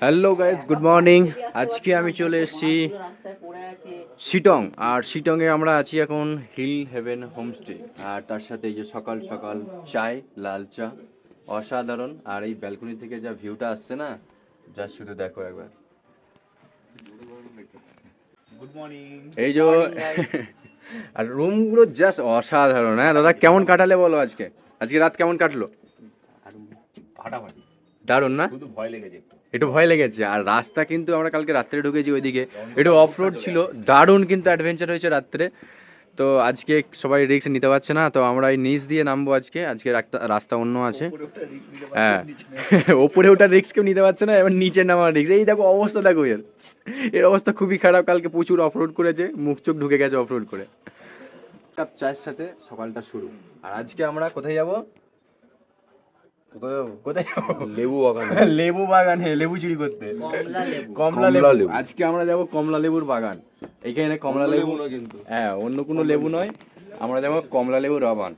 Hello guys, good morning. আজকে আমি চলে এসেছি শিটং। আর শিটংয়ে আমরা আছি এখন হিল হেভেন হোমস্টে। আর তার সাথে এই যে সকাল সকাল চায়, লাল চা, অসাধারণ। আর এই ব্যালকনি থেকে যা ভিউটা আসছে না, যা শুধু দেখো একবার। Good morning. এই যে আর রুমগুলো জাস্ট অসাধারণ। হ্যাঁ দাদা, কেমন কাটালে বলো আজকে? আজকে রাত কেমন কাটলো? ফাটাফাটি। দারুণ না? শুধু ভয় লেগেছে একটু। একটু ভয় লেগেছে। আর রাস্তা কিন্তু আমরা কালকে রাত্রে ঢুকেছি ওইদিকে, একটু অফ রোড ছিল, দারুণ কিন্তু অ্যাডভেঞ্চার হয়েছে রাত্রে। তো আজকে সবাই রিস্ক নিতে পারছে না, তো আমরা এই নিচ দিয়ে নামবো আজকে। আজকে রাস্তা অন্য আছে। হ্যাঁ, ওপরে ওটা রিস্ক কেউ নিতে পারছে না, এবার নিচে নামার রিস্ক। এই দেখো অবস্থা, দেখো এর অবস্থা খুবই খারাপ। কালকে প্রচুর অফ রোড করেছে, মুখ চোখ ঢুকে গেছে অফ রোড করে। কাপ চায়ের সাথে সকালটা শুরু। আর আজকে আমরা কোথায় যাব? কোথায় যাবো? লেবু বাগান। লেবু বাগানে লেবু চুরি করতে। কমলা লেবু। আজকে আমরা যাব কমলা লেবুর বাগান। এখানে কমলা লেবু না কিন্তু। হ্যাঁ, অন্য কোনো লেবু নয়, আমরা যাবো কমলা লেবুর বাগান।